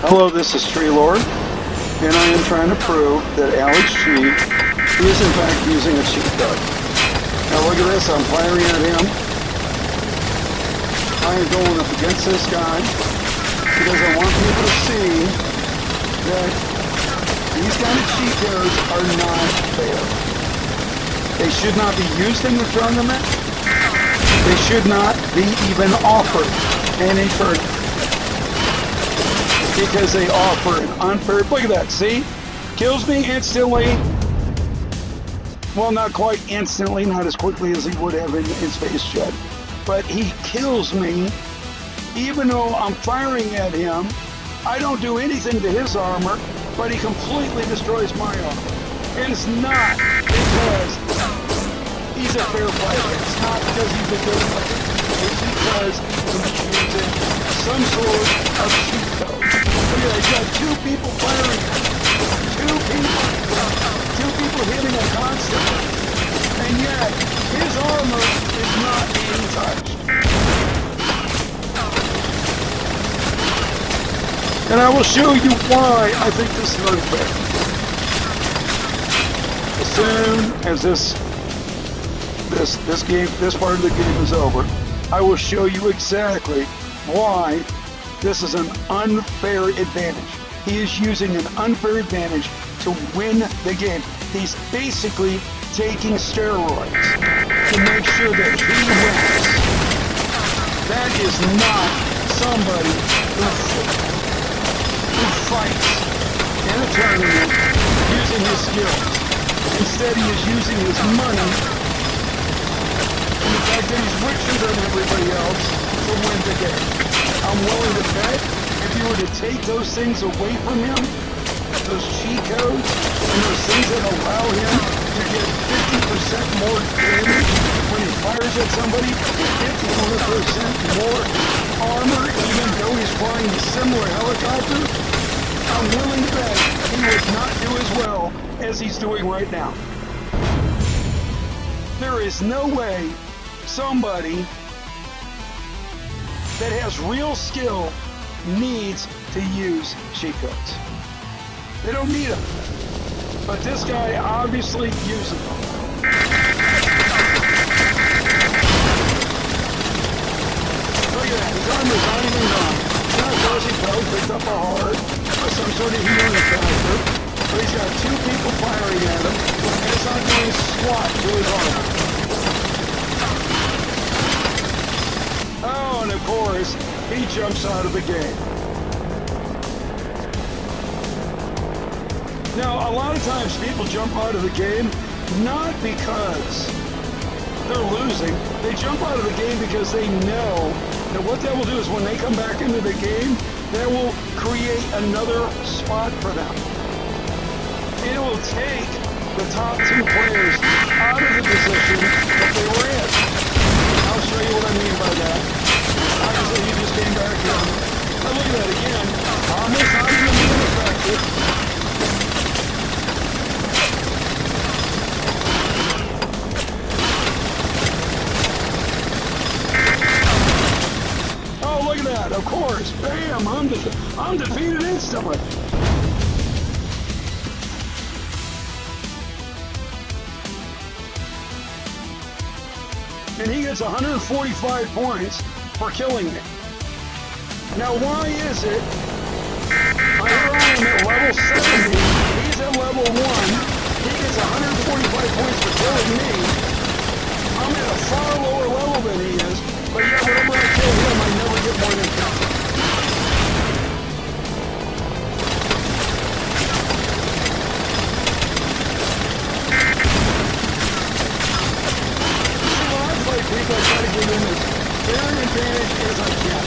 Hello, this is Tree Lord, and I am trying to prove that Alex G is in fact using a cheat code. Now look at this, I'm firing at him. I am going up against this guy because I want people to see that these kind of cheat codes are not fair. They should not be used in the tournament. They should not be even offered and encouraged. Because they offer an unfair, look at that, see? Kills me instantly. Well, not quite instantly, not as quickly as he would have in Space Jet. But he kills me, even though I'm firing at him. I don't do anything to his armor, but he completely destroys my armor. And it's not because he's a fair fighter. It's not because he's a good fighter. It's because he's using some sort of cheat code. Look at that, he's got two people firing at him. Two people hitting him constantly. And yet, his armor is not being touched. And I will show you why I think this is unfair. As soon as this part of the game is over, I will show you exactly why this is an unfair advantage. He is using an unfair advantage to win the game. He's basically taking steroids to make sure that he wins. That is not somebody who fights in a tournament using his skills. Instead, he is using his money and the fact that he's richer than everybody else to win the game. I'm willing to bet if you were to take those things away from him, those cheat codes, and those things that allow him to get 50% more damage when he fires at somebody, 51% more armor, even though he's flying a similar helicopter, I'm willing to bet he would not do as well as he's doing right now. There is no way somebody that has real skill needs to use cheat codes. They don't need them. But this guy obviously uses them. Look at that, his armor's not even gone. It's not fuzzy code, picked up a heart, or some sort of healing factor. But he's got two people firing at him, and it's not doing squat to his armor. Oh, and of course, he jumps out of the game. Now, a lot of times people jump out of the game not because they're losing. They jump out of the game because they know that what that will do is when they come back into the game, that will create another spot for them. It will take the top two players out of the position that they were in. I'll show you what I mean by that. Obviously, he just came back in. Now look at that again. Almost not even being effective. Oh, look at that. Of course. Bam. I'm defeated instantly. And he gets 145 points for killing me. Now, why is it I am at level 70, he's at level 1, he gets 145 points for killing me. I'm at a far lower level than he is, but yet whenever I kill him, I never get more than 50. People try to give them as fair an advantage as I can.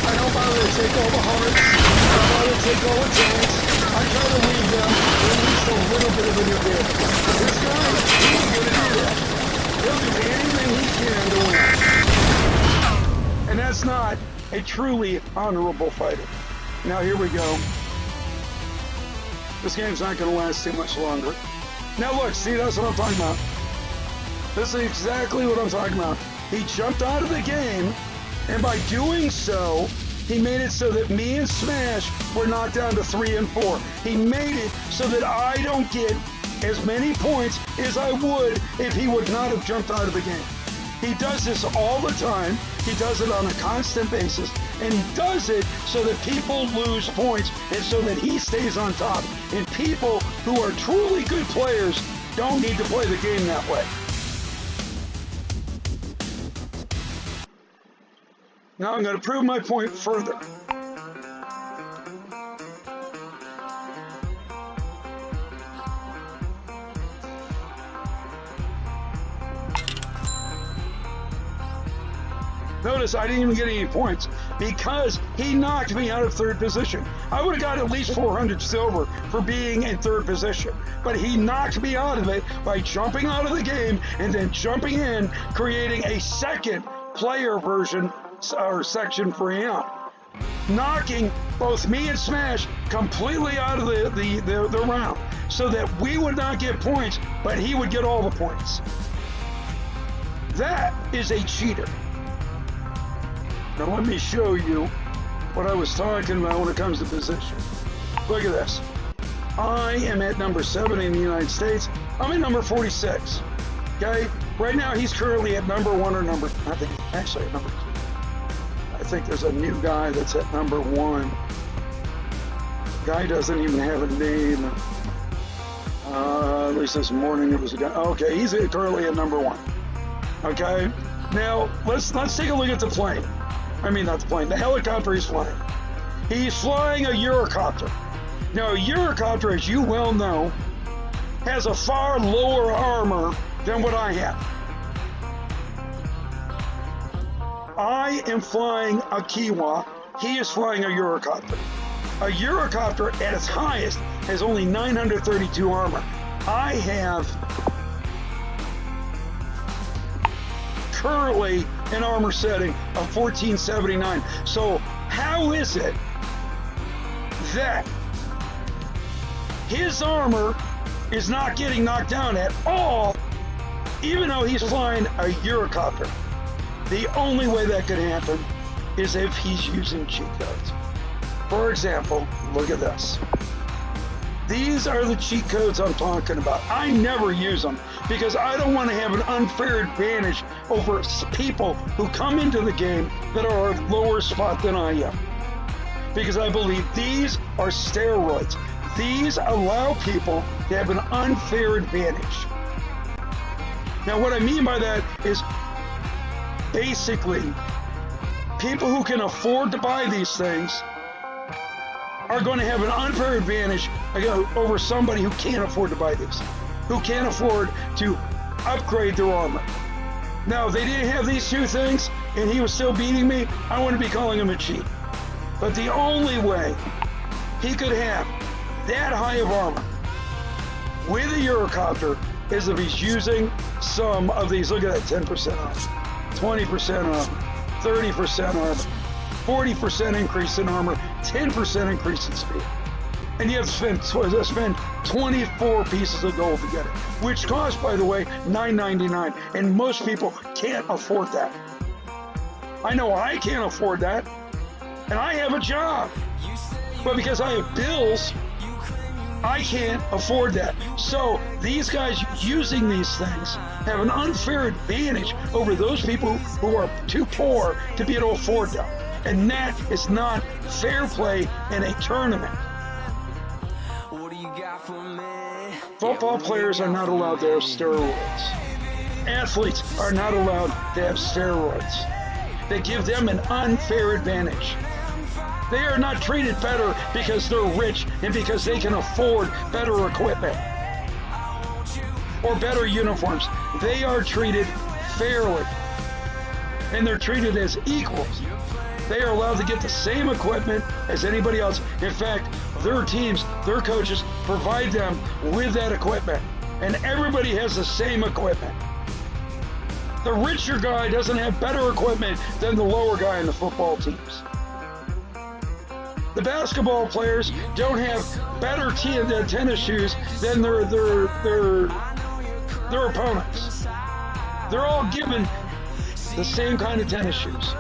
I don't bother to take all the hearts. I don't bother to take all the tanks. I try to leave them with at least a little bit of an advantage. This guy, he ain't gonna do that. He'll do anything he can to win. And that's not a truly honorable fighter. Now here we go. This game's not gonna last too much longer. Now look, see, that's what I'm talking about. This is exactly what I'm talking about. He jumped out of the game, and by doing so, He made it so that me and Smash were knocked down to 3 and 4. He made it so that I don't get as many points as I would if he would not have jumped out of the game. He does this all the time. He does it on a constant basis. And he does it so that people lose points and so that he stays on top. And people who are truly good players don't need to play the game that way. Now I'm going to prove my point further. Notice I didn't even get any points because he knocked me out of third position. I would have got at least 400 silver for being in third position, but he knocked me out of it by jumping out of the game and then jumping in, creating a second player version or section for him, knocking both me and Smash completely out of the round so that we would not get points, but he would get all the points. That is a cheater. Now let me show you what I was talking about when it comes to position. Look at this. I am at number 7 in the United States. I'm at number 46. Okay? Right now he's currently at number 1 or number, I think actually at number 2. I think there's a new guy that's at number 1. Guy doesn't even have a name. At least this morning it was a guy. Okay, he's currently at number 1. Okay? Now let's take a look at the plane. I mean, not the plane, the helicopter he's flying. He's flying a Eurocopter. Now, a Eurocopter, as you well know, has a far lower armor than what I have. I am flying a Kiwa. He is flying a Eurocopter. A Eurocopter, at its highest, has only 932 armor. I have currently an armor setting of 1479. So how is it that his armor is not getting knocked down at all, even though he's flying a Eurocopter? The only way that could happen is if he's using cheat codes. For example, look at this. These are the cheat codes I'm talking about. I never use them because I don't want to have an unfair advantage over people who come into the game that are a lower spot than I am. Because I believe these are steroids. These allow people to have an unfair advantage. Now what I mean by that is basically people who can afford to buy these things are going to have an unfair advantage over somebody who can't afford to buy these, who can't afford to upgrade their armor. Now, if they didn't have these two things and he was still beating me, I wouldn't be calling him a cheat. But the only way he could have that high of armor with a Eurocopter is if he's using some of these. Look at that, 10% off, 20% off, 30% off, 40% increase in armor, 10% increase in speed. And you have to spend 24 pieces of gold to get it, which costs, by the way, $9.99. And most people can't afford that. I know I can't afford that, and I have a job. But because I have bills, I can't afford that. So these guys using these things have an unfair advantage over those people who are too poor to be able to afford them. And that is not fair play in a tournament. Football players are not allowed to have steroids. Athletes are not allowed to have steroids. They give them an unfair advantage. They are not treated better because they're rich and because they can afford better equipment or better uniforms. They are treated fairly, and they're treated as equals. They are allowed to get the same equipment as anybody else. In fact, their teams, their coaches provide them with that equipment, and everybody has the same equipment. The richer guy doesn't have better equipment than the lower guy in the football teams. The basketball players don't have better tennis shoes than their opponents. They're all given the same kind of tennis shoes.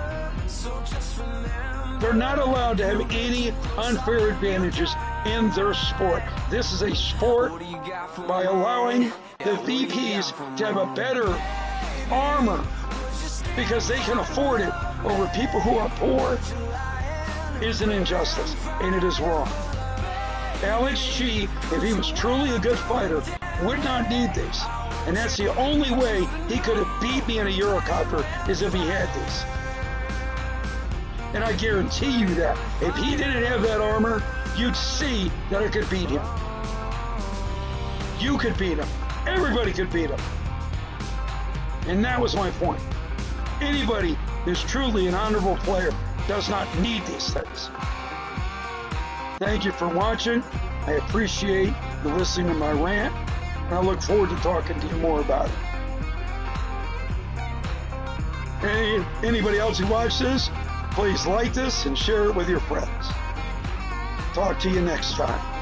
They're not allowed to have any unfair advantages in their sport. This is a sport by allowing the VPs to have a better armor because they can afford it over people who are poor is an injustice, and it is wrong. Alex G, if he was truly a good fighter, would not need these. And that's the only way he could have beat me in a Eurocopter is if he had these. And I guarantee you that if he didn't have that armor, you'd see that I could beat him. You could beat him. Everybody could beat him. And that was my point. Anybody who's truly an honorable player does not need these things. Thank you for watching. I appreciate you listening to my rant, and I look forward to talking to you more about it. Anybody else who watched this, please like this and share it with your friends. Talk to you next time.